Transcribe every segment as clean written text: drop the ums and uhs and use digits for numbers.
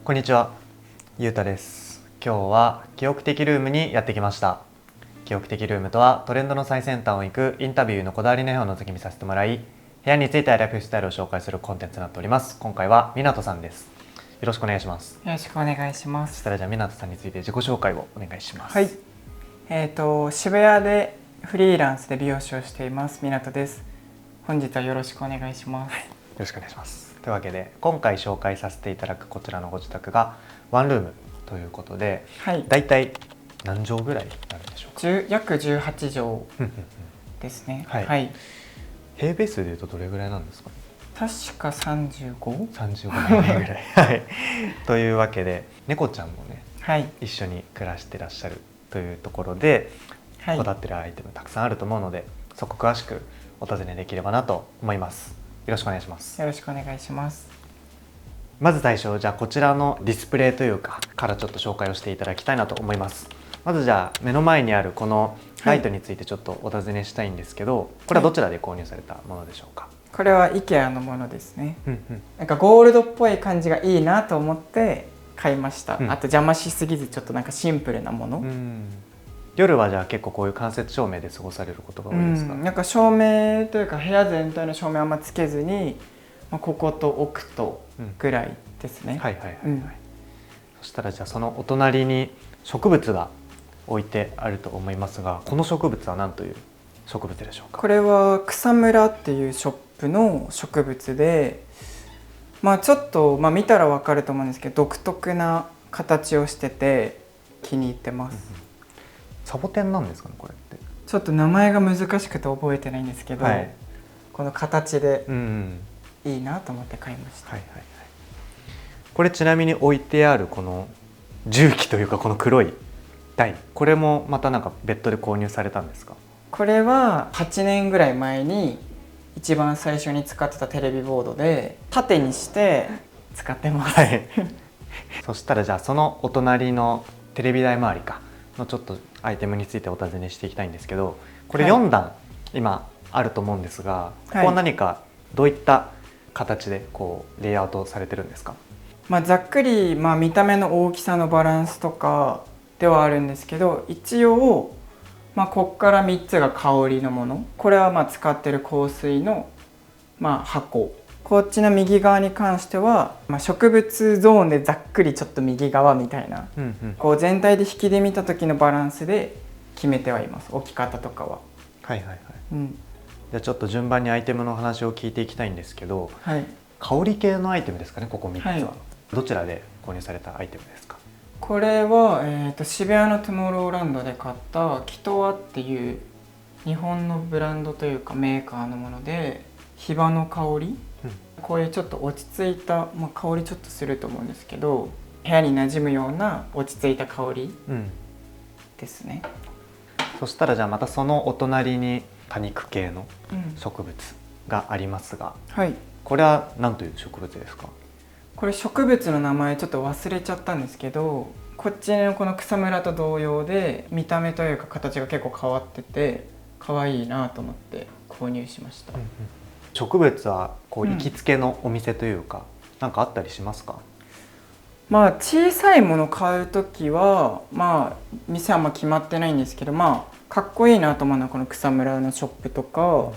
こんにちは、ゆうたです。今日は記憶的ルームにやってきました。記憶的ルームとはトレンドの最先端を行くインタビューのこだわりの部屋を覗き見させてもらい、部屋についてライフスタイルを紹介するコンテンツとなっております。今回はみなとさんです。よろしくお願いします。よろしくお願いしまそしす。たらじゃあみなとさんについて自己紹介をお願いします。はい。渋谷でフリーランスで美容師をしていますみなとです。本日はよろしくお願いします。よろしくお願いします。というわけで今回紹介させていただくこちらのご自宅がワンルームということで、はい。だいたい何畳ぐらいになるんでしょうか。約18畳ですね。はいはい。平米数でいうとどれぐらいなんですかね。確か 35？ 35平米ぐらいはい。というわけで猫ちゃんもねはい。一緒に暮らしてらっしゃるというところで、はい。こだわってるアイテムたくさんあると思うので、そこ詳しくお尋ねできればなと思います。よろしくお願いします。よろしくお願いします。まず最初、じゃあこちらのディスプレイというかからちょっと紹介をしていただきたいなと思います。まずじゃあ目の前にあるこのライトについてちょっとお尋ねしたいんですけど、これはどちらで購入されたものでしょうか。これは IKEA のものですね。うんうん。なんかゴールドっぽい感じがいいなと思って買いました。うんあと邪魔しすぎずちょっとなんかシンプルなもの。夜はじゃあ結構こういう間接照明で過ごされることが多いですか。なんか照明というか部屋全体の照明あんまつけずに、ここと奥とぐらいですね。はいはいはいはい。そしたらじゃあそのお隣に植物が置いてあると思いますが、この植物は何という植物でしょうか。これは草むらっていうショップの植物で、ちょっと、見たらわかると思うんですけど独特な形をしてて気に入ってます。サボテンなんですかね、これって。ちょっと名前が難しくて覚えてないんですけど、はい、この形でうんいいなと思って買いました。はいはいはい。これちなみに置いてあるこの重機というかこの黒い台、これもまたなんか別途で購入されたんですか。これは8年ぐらい前に一番最初に使ってたテレビボードで縦にして使ってます。はい。そしたらじゃあそのお隣のテレビ台周りかのちょっとアイテムについてお尋ねしていきたいんですけど、これ4段今あると思うんですが、ここは何かどういった形でこうレイアウトされてるんですか。ざっくり、見た目の大きさのバランスとかではあるんですけど、一応、こっから3つが香りのもの、これは使ってる香水の、箱、こっちの右側に関しては、植物ゾーンでざっくりちょっと右側みたいな、こう全体で引きで見た時のバランスで決めてはいます、置き方とかは。はいはいはい。じゃあちょっと順番にアイテムの話を聞いていきたいんですけど、香り系のアイテムですかね、ここ3つは。どちらで購入されたアイテムですか。これは、渋谷のトゥモローランドで買ったキトワっていう日本のブランドというかメーカーのもので、ヒバの香り、こういうちょっと落ち着いた、香りちょっとすると思うんですけど、部屋に馴染むような落ち着いた香りですね。そしたらじゃあまたそのお隣に多肉系の植物がありますが、これは何という植物ですか。これ植物の名前ちょっと忘れちゃったんですけど、こっちのこの草むらと同様で見た目というか形が結構変わってて可愛いなと思って購入しました。植物はこう行きつけのお店というか、なんかあったりしますか。小さいもの買うときは店は決まってないんですけど、かっこいいなと思うのはこの草むらのショップとか、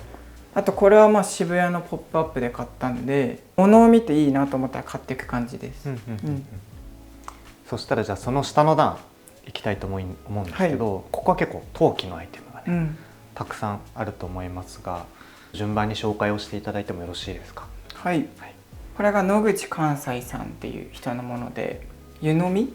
あとこれは渋谷のポップアップで買ったんで、物を見ていいなと思ったら買っていく感じです。そしたらじゃあその下の段行きたいと思うんですけど、ここは結構陶器のアイテムがね、たくさんあると思いますが、順番に紹介をしていただいてもよろしいですか。これが野口関西さんっていう人のもので、湯飲み、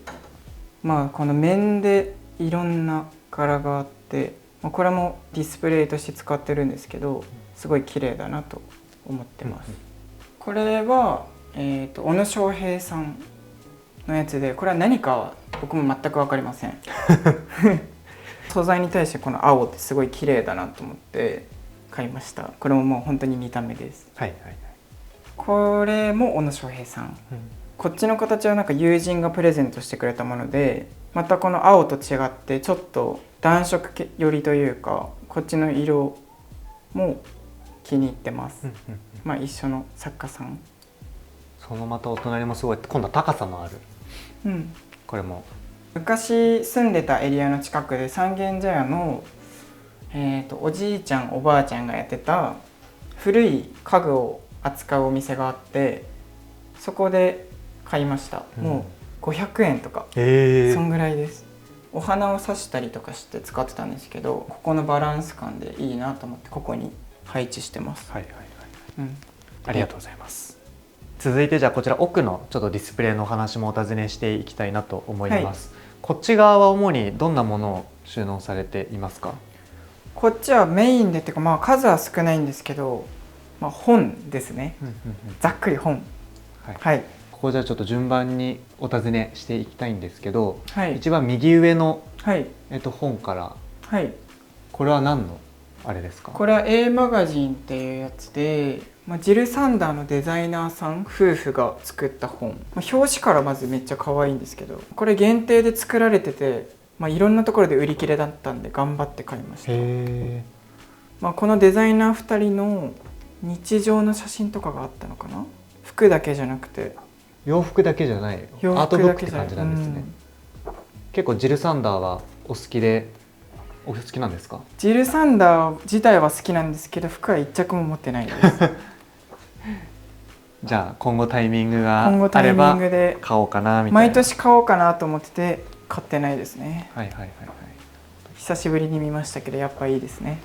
この面でいろんな柄があって、これもディスプレイとして使ってるんですけど、すごい綺麗だなと思ってます。これは、小野翔平さんのやつで、これは何かは僕も全く分かりません。素材に対してこの青ってすごい綺麗だなと思って買いました。これももう本当に見た目です。これも小野翔平さん、こっちの形はなんか友人がプレゼントしてくれたもので、またこの青と違ってちょっと暖色寄りというか、こっちの色も気に入ってます。一緒の作家さん。そのまたお隣もすごい今度は高さのあるうん、これも昔住んでたエリアの近くで三軒茶屋の、おじいちゃんおばあちゃんがやってた古い家具を扱うお店があって、そこで買いました。もう500円とか、そんぐらいです。お花を挿したりとかして使ってたんですけど、ここのバランス感でいいなと思ってここに配置してます。はいはいはい、うん、ありがとうございます。続いてじゃあこちら奥のちょっとディスプレイのお話もお尋ねしていきたいなと思います、はい、こっち側は主にどんなものを収納されていますか？こっちはメインでっていうか、まあ数は少ないんですけど、まあ、本ですね、ざっくり本、はい、はい、ここじゃあちょっと順番にお尋ねしていきたいんですけど、はい、一番右上の、はい、本から、はい、これは何のあれですか？これは A マガジンっていうやつで、まあ、ジル・サンダーのデザイナーさん夫婦が作った本、まあ、表紙からまずめっちゃ可愛いんですけど、これ限定で作られてて、まあ、いろんなところで売り切れだったんで頑張って買いました。まあ、このデザイナー2人の日常の写真とかがあったのかな。服だけじゃなくて、洋服だけじゃない、アートブックって感じなんですね、うん、結構ジル・サンダーはお好きなんですか？ジル・サンダー自体は好きなんですけど、服は一着も持ってないですじゃあ今後タイミングがあれば買おうかなみたいな。毎年買おうかなと思ってて買ってないですね。はいはいはいはい。久しぶりに見ましたけどやっぱいいですね、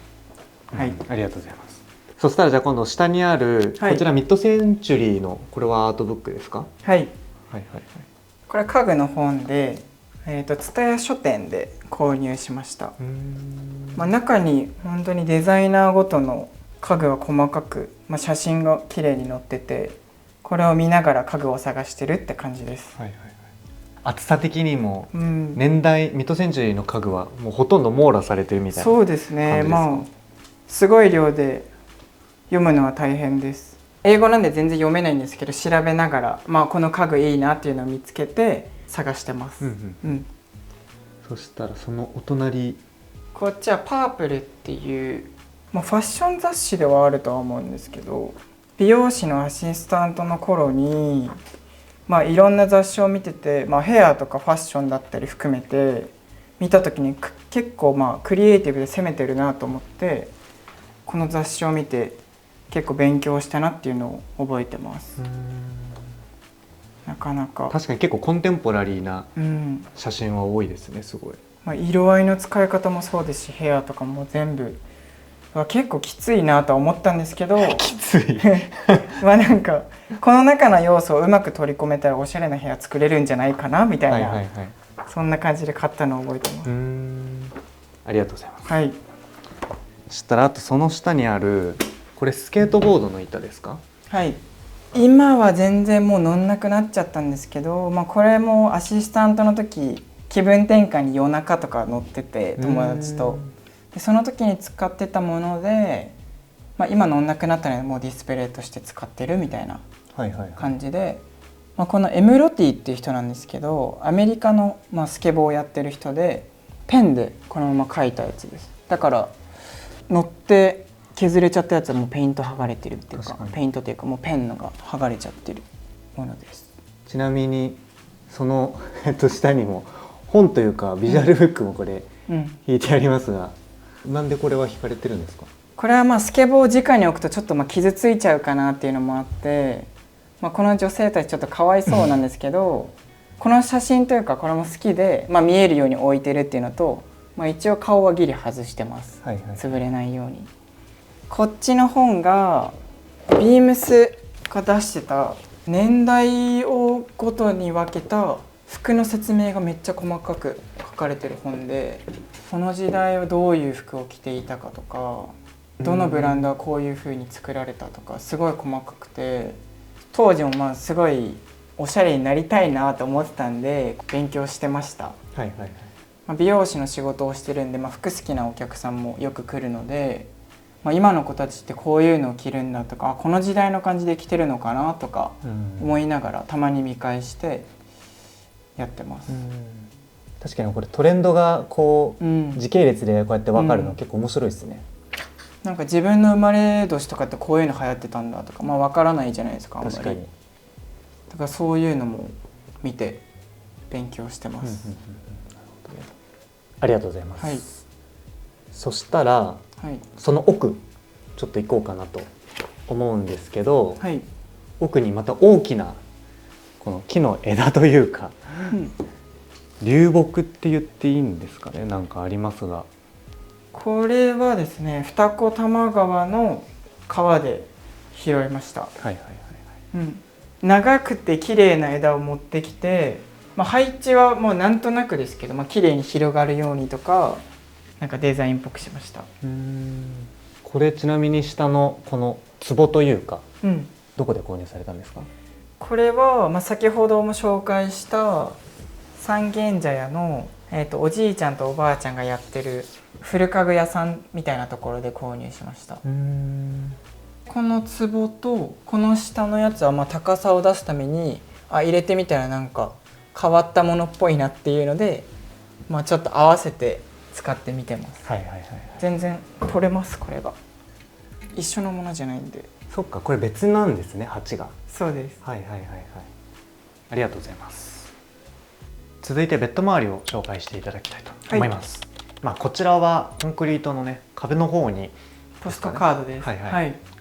うん、はい、ありがとうございます。そしたらじゃあ今度下にあるこちらミッドセンチュリーのこれはアートブックですか？はい、はいはいはい。これは家具の本で蔦屋書店で購入しました。まあ、中に本当にデザイナーごとの家具が細かく、まあ、写真が綺麗に載ってて、これを見ながら家具を探してるって感じです。はいはいはい、厚さ的にも年代、ミッドセンチュリーの家具はもうほとんど網羅されてるみたいな感じですか？そうですね、まあすごい量で読むのは大変です。英語なんで全然読めないんですけど、調べながら、まあ、この家具いいなっていうのを見つけて探してます。そしたらそのお隣、こっちはパープルっていう、まあ、ファッション雑誌ではあるとは思うんですけど、美容師のアシスタントの頃に、まあ、いろんな雑誌を見てて、まあ、ヘアとかファッションだったり含めて見た時に結構まあクリエイティブで攻めてるなと思って、この雑誌を見て結構勉強したなっていうのを覚えてます。なかなか確かに結構コンテンポラリーな写真は多いですね、すごい。まあ、色合いの使い方もそうですし、ヘアとかも全部結構きついなとは思ったんですけどきついまあなんかこの中の要素をうまく取り込めたらおしゃれな部屋作れるんじゃないかなみたいな、はいはいはい、そんな感じで買ったのを覚えてます。ありがとうございます。はい。そしたらあとその下にあるこれスケートボードの板ですか？はい。今は全然もう乗んなくなっちゃったんですけど、まあ、これもアシスタントの時気分転換に夜中とか乗ってて、友達とでその時に使ってたもので、まあ、今乗んなくなったのでもうディスプレイとして使ってるみたいな感じで、まあ、このエムロティっていう人なんですけど、アメリカのまあスケボーをやってる人でペンでこのまま描いたやつです。だから乗って削れちゃったやつはもうペイント剥がれてるっていうか、ペイントというかもうペンのが剥がれちゃってるものです。ちなみにその、下にも本というかビジュアルブックもこれ引いてありますが、なんでこれは引かれてるんですか？これはまあスケボーを直に置くとちょっとまあ傷ついちゃうかなっていうのもあって、まあ、この女性たちちょっとかわいそうなんですけどこの写真というかこれも好きで、まあ、見えるように置いてるっていうのと、まあ、一応顔はギリ外してます、はいはい、潰れないように。こっちの本がビームスが出してた年代をごとに分けた服の説明がめっちゃ細かく書かれてる本で、この時代はどういう服を着ていたかとか、どのブランドはこういう風に作られたとかすごい細かくて、当時もまあすごいおしゃれになりたいなと思ってたんで勉強してました。はいはいはい。まあ、美容師の仕事をしてるんで、まあ、服好きなお客さんもよく来るので、まあ、今の子たちってこういうのを着るんだとか、この時代の感じで着てるのかなとか思いながらたまに見返してやってます。確かにこれトレンドがこう、時系列でこうやって分かるの結構面白いですね。なんか自分の生まれ年とかってこういうの流行ってたんだとか、まあ、分からないじゃないですか、あんまり。だからそういうのも見て勉強してます。ありがとうございます。はい、そしたら、はい、その奥ちょっと行こうかなと思うんですけど、はい、奥にまた大きなこの木の枝というか、流木って言っていいんですかね、なんかありますが、これはですね二子玉川の川で拾いました。はいはいはいはい、長くて綺麗な枝を持ってきて、配置はもうなんとなくですけど、綺麗に広がるようにとか、なんかデザインっぽくしました。これちなみに下のこの壺というか、どこで購入されたんですか？これは、先ほども紹介した三軒茶屋の、おじいちゃんとおばあちゃんがやってる古家具屋さんみたいなところで購入しました。この壺とこの下のやつは高さを出すために入れてみたらなんか変わったものっぽいなっていうので、ちょっと合わせて使ってみてます。全然取れます。これが一緒のものじゃないんで。そっか、これ別なんですね、鉢が。そうです。はいはいはいはい。ありがとうございます。続いてベッド周りを紹介していただきたいと思います。こちらはコンクリートのね、壁の方にポストカードです。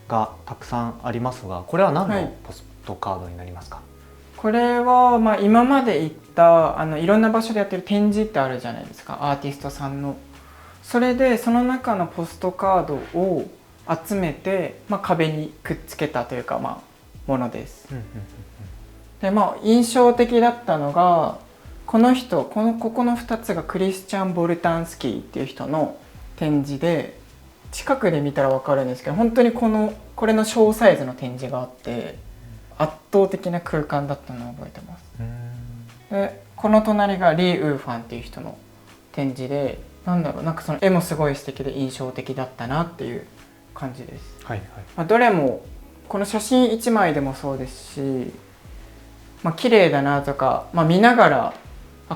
がたくさんありますが、これは何のポストカードになりますか？これは今まで行ったいろんな場所でやってる展示ってあるじゃないですか、アーティストさんの。それでその中のポストカードを集めて、壁にくっつけたというか、ものです。で印象的だったのがこの人、ここの2つがクリスチャン・ボルタンスキーっていう人の展示で、近くで見たら分かるんですけど、本当にこれの小サイズの展示があって圧倒的な空間だったのを覚えてます。でこの隣がリー・ウーファンっていう人の展示で、なんかその絵もすごい素敵で印象的だったなっていう感じです。どれもこの写真1枚でもそうですし、綺麗だなとか、見ながら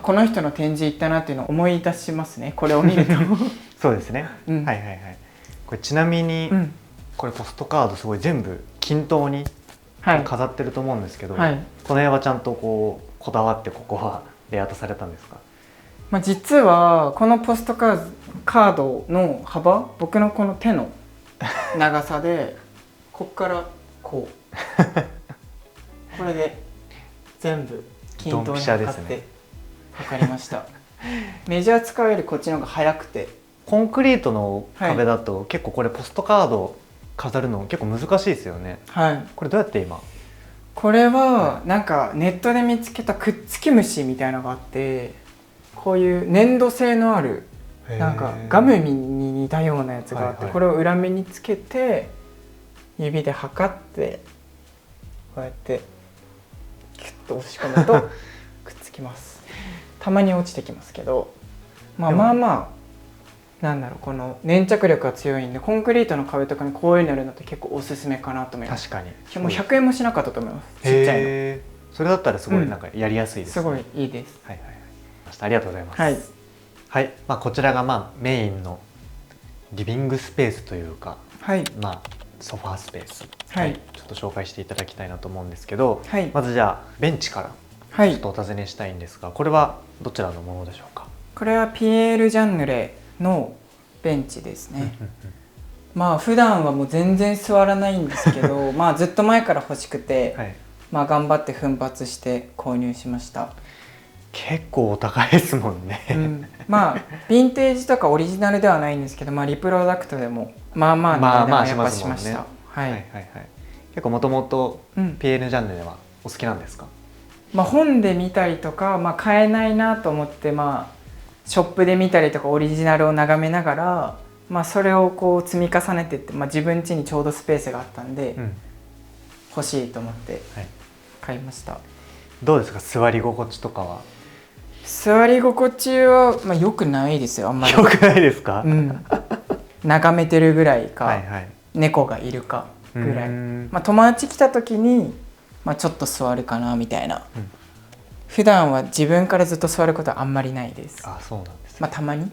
この人の展示行ったなっていうのを思い出しますね、これを見ると。そうですね、これちなみに、これポストカードすごい全部均等に飾ってると思うんですけど、この辺はちゃんとこだわってここはレイアウトされたんですか？実はこのポストカードの幅、僕のこの手の長さでこっからこれで全部均等に測って測りました。メジャー使うよりこっちの方が早くて。コンクリートの壁だと結構これポストカード飾るの結構難しいですよね。これどうやって今？これはなんかネットで見つけたくっつき虫みたいなのがあって、こういう粘土性のあるなんかガムに似たようなやつがあって、これを裏目につけて指で測ってこうやってキュッと押し込むとくっつきます。たまに落ちてきますけど、なんだろう、この粘着力が強いんで、コンクリートの壁とかにこういうのやるのって結構おすすめかなと思います。確かに。もう100円もしなかったと思います。ちっちゃいの。それだったらすごいなんかやりやすいですね。すごいいいです。ありがとうございます。こちらがメインのリビングスペースというか、ソファースペース、ちょっと紹介していただきたいなと思うんですけど、まずじゃあベンチからちょっとお尋ねしたいんですが、これはどちらのものでしょうか？これはピエール・ジャンヌレのベンチですね。普段はもう全然座らないんですけどずっと前から欲しくて、頑張って奮発して購入しました。結構お高いですもんね。ヴィンテージとかオリジナルではないんですけど、リプロダクトでもの値段はやっぱしました。結構もともとピエール・ジャンヌレはお好きなんですか？本で見たりとか、買えないなと思ってショップで見たりとかオリジナルを眺めながら、それをこう積み重ねていって、自分家にちょうどスペースがあったんで、欲しいと思って買いました。どうですか、座り心地とかは？座り心地は、良くないですよ、あんまり。良くないですか？眺めてるぐらいか、猫がいるかぐらい。友達来た時に、ちょっと座るかなみたいな。普段は自分からずっと座ることはあんまりないです。そうなんですね。たまに。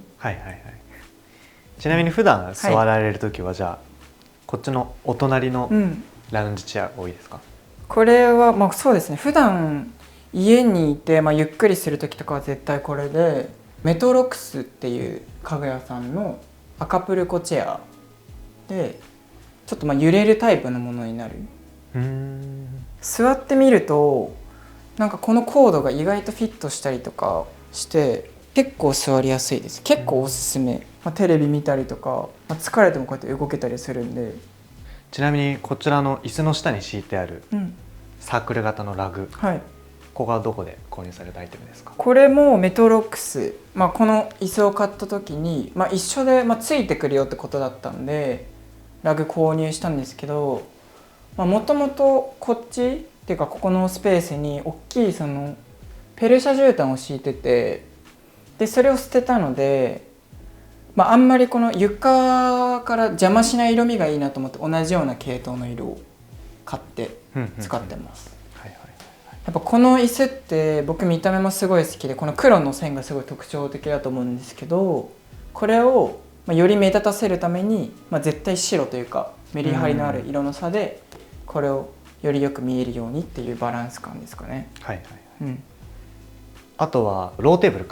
ちなみに普段座られる時はじゃあこっちのお隣のラウンジチェア多いですか？これはそうですね。普段家にいて、ゆっくりする時とかは絶対これで、メトロックスっていう家具屋さんのアカプルコチェアでちょっと揺れるタイプのものになる。座ってみるとなんかこのコードが意外とフィットしたりとかして結構座りやすいです。結構おすすめ。テレビ見たりとか、疲れてもこうやって動けたりするんで。ちなみにこちらの椅子の下に敷いてあるうんサークル型のラグ、はい、ここがどこで購入されたアイテムですか？これもメトロックス、この椅子を買った時に、一緒で、ついてくるよってことだったんでラグ購入したんですけど、もともとこっちっていうかここのスペースに大きいそのペルシャ絨毯を敷いてて、でそれを捨てたので、あんまりこの床から邪魔しない色味がいいなと思って同じような系統の色を買って使ってます。やっぱこの椅子って僕見た目もすごい好きで、この黒の線がすごい特徴的だと思うんですけど、これをより目立たせるために、絶対白というかメリハリのある色の差でこれをよりよく見えるようにっていうバランス感ですかね。あとはローテーブル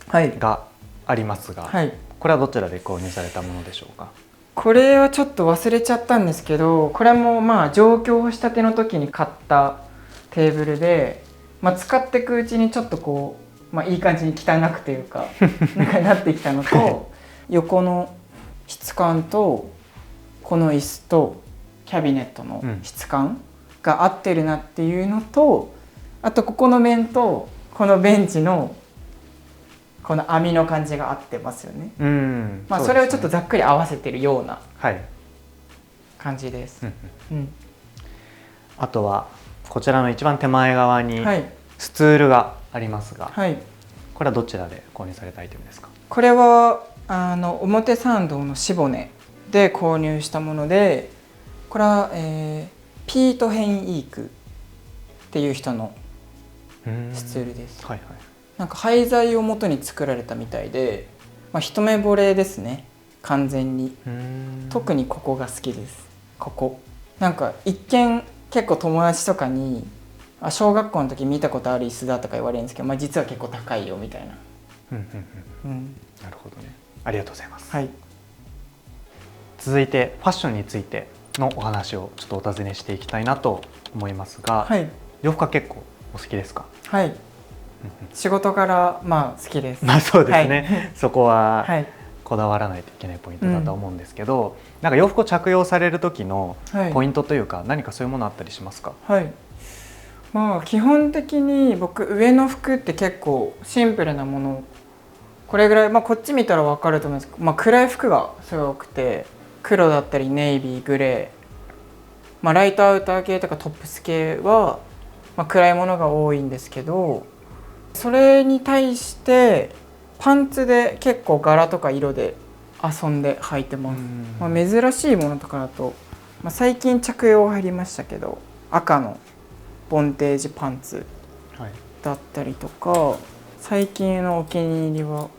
はいがありますが、はい、これはどちらで購入されたものでしょうか？これはちょっと忘れちゃったんですけど、これも上京したての時に買ったテーブルで、使っていくうちにちょっとこう、いい感じに汚くというかなってきたのと横の質感とこの椅子とキャビネットの質感が合ってるなっていうのと、あとここの面とこのベンチのこの網の感じが合ってますよね。それをちょっとざっくり合わせてるような感じです。あとはこちらの一番手前側にスツールがありますが、これはどちらで購入されたアイテムですか？これは表参道のシボネで購入したもので、これは、ピート・ヘイン・イークっていう人のスツールです。なんか廃材を元に作られたみたいで、一目惚れですね、完全に。特にここが好きです。ここなんか一見結構友達とかに小学校の時見たことある椅子だとか言われるんですけど、実は結構高いよみたいな。なるほどね、ありがとうございます。はい、続いてファッションについてのお話をちょっとお尋ねしていきたいなと思いますが、洋服は結構お好きですか？はい、仕事柄好きです。そうですね、そこはこだわらないといけないポイントだと思うんですけど、なんか洋服を着用される時のポイントというか、何かそういうものあったりしますか？基本的に僕上の服って結構シンプルなもの、これぐらい、こっち見たら分かると思うんですけど、暗い服がすごい多くて、黒だったりネイビー、グレー、ライトアウター系とかトップス系は、暗いものが多いんですけど、それに対してパンツで結構柄とか色で遊んで履いてます。珍しいものとかだと、最近着用入りましたけど、赤のボンテージパンツだったりとか、最近のお気に入りは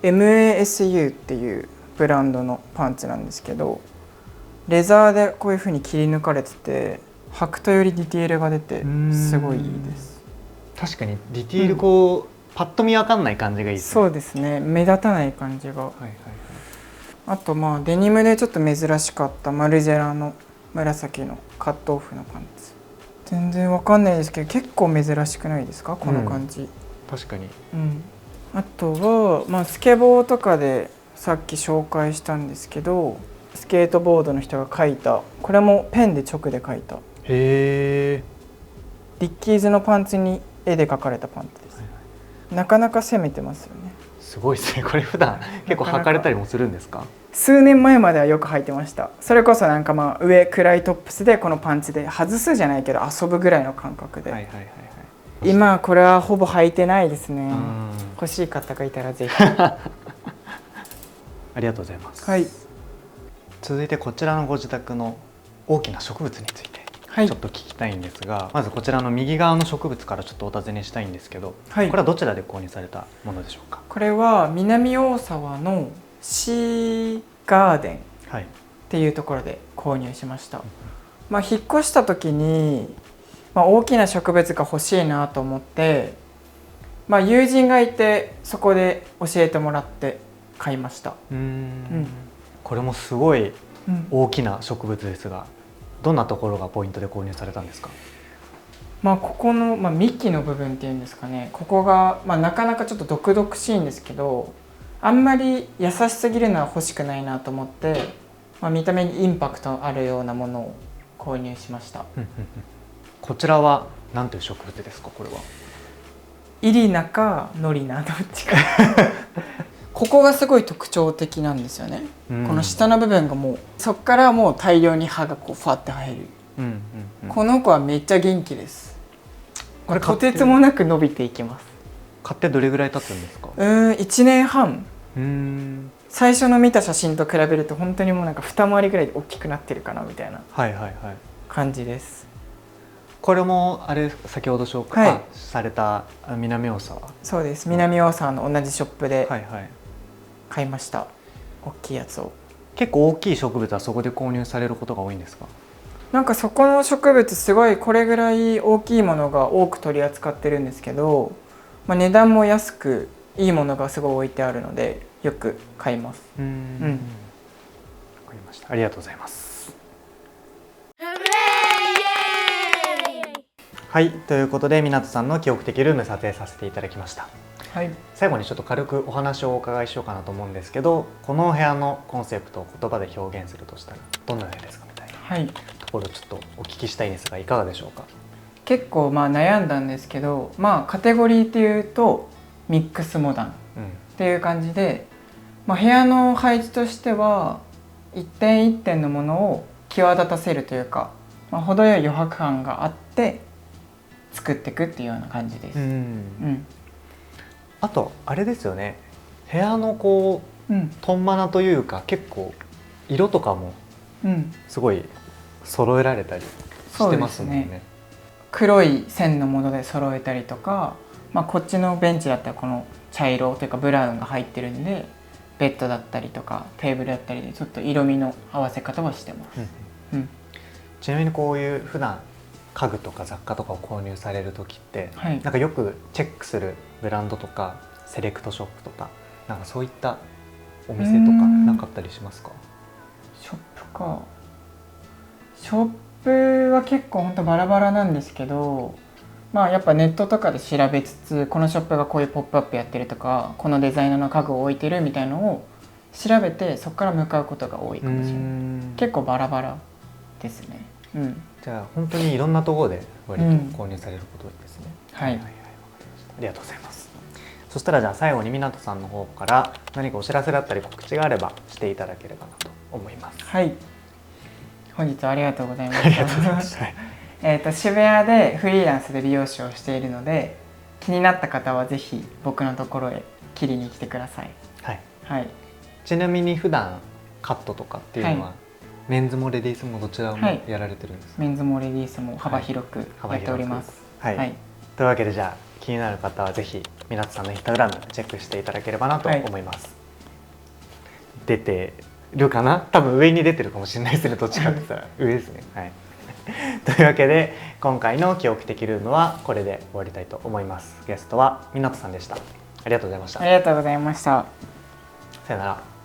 MASU っていうブランドのパンツなんですけど、レザーでこういう風に切り抜かれてて、履くとよりディテールが出てすごいいいです。確かにディテールこう、パッと見分かんない感じがいいですね。そうですね、目立たない感じが。あとデニムでちょっと珍しかったマルジェラの紫のカットオフのパンツ、全然わかんないですけど結構珍しくないですか、この感じ。確かに。あとは、スケボーとかでさっき紹介したんですけど、スケートボードの人が描いた、これもペンで直で描いたディッキーズのパンツに絵で描かれたパンツです。なかなか攻めてますよね。すごいですね。これ普段結構履かれたりもするんですか？数年前まではよく履いてました。それこそなんか上暗いトップスでこのパンツで外すじゃないけど遊ぶぐらいの感覚で。今これはほぼ履いてないですね。欲しい方がいたらぜひ。ありがとうございます。続いてこちらのご自宅の大きな植物についてちょっと聞きたいんですが、まずこちらの右側の植物からちょっとお尋ねしたいんですけど、これはどちらで購入されたものでしょうか？これは南大沢のシーガーデンっていうところで購入しました。引っ越した時に、大きな植物が欲しいなと思って、友人がいてそこで教えてもらって買いました。これもすごい大きな植物ですが、どんなところがポイントで購入されたんですか？ここの、幹の部分っていうんですかね、ここが、なかなかちょっと毒々しいんですけど、あんまり優しすぎるのは欲しくないなと思って、見た目にインパクトあるようなものを購入しました。こちらは何という植物ですか？これはイリナかノリナどっちかここがすごい特徴的なんですよね。この下の部分がもうそこからもう大量に葉がこうファって生える。この子はめっちゃ元気です。これとてつもなく伸びていきます。買ってどれぐらい経つんですか？1年半。最初の見た写真と比べると本当にもうなんか二回りぐらい大きくなってるかなみたいな感じです。これもあれ先ほど紹介された南大沢。そうです。南大沢の同じショップで買いました。大きいやつを。結構大きい植物はそこで購入されることが多いんですか？なんかそこの植物すごいこれぐらい大きいものが多く取り扱ってるんですけど、値段も安くいいものがすごい置いてあるのでよく買います。わかりました。ありがとうございます。はい、ということで湊さんの記憶的ルーム撮影させていただきました。最後にちょっと軽くお話をお伺いしようかなと思うんですけど、このお部屋のコンセプトを言葉で表現するとしたらどんな部屋ですかみたいなところをちょっとお聞きしたいんですが、いかがでしょうか？結構悩んだんですけど、カテゴリーっていうとミックスモダンっていう感じで、部屋の配置としては一点一点のものを際立たせるというか、程よい余白感があって作っていくっていうような感じです。あとあれですよね、部屋のこう、トンマナというか結構色とかもすごい揃えられたりしてますもんね。黒い線のもので揃えたりとか、こっちのベンチだったらこの茶色というかブラウンが入ってるんで、ベッドだったりとかテーブルだったりでちょっと色味の合わせ方はしてます。ちなみにこういう普段家具とか雑貨とかを購入される時って、なんかよくチェックするブランドとかセレクトショップとか、なんかそういったお店とかなかったりしますか？ショップか。ショップは結構ほんとバラバラなんですけど、やっぱネットとかで調べつつ、このショップがこういうポップアップやってるとか、このデザイナーの家具を置いてるみたいのを調べて、そこから向かうことが多いかもしれない。結構バラバラですね。じゃあ本当にいろんなところで割と購入されることですね。ありがとうございます。そしたらじゃあ最後に湊さんの方から何かお知らせだったり告知があればしていただければなと思います。本日はありがとうございました。渋谷でフリーランスで美容師をしているので、気になった方はぜひ僕のところへ切りに来てください。ちなみに普段カットとかっていうのは、メンズもレディースもどちらもやられてるんですか？メンズもレディースも幅広くやっております。というわけでじゃあ気になる方はぜひ湊さんのインスタグラムチェックしていただければなと思います。出てるかな？多分上に出てるかもしれないですね。どっちかって言ったら上ですね。というわけで今回の記憶的ルームはこれで終わりたいと思います。ゲストは湊さんでした。ありがとうございました。ありがとうございました。さよなら。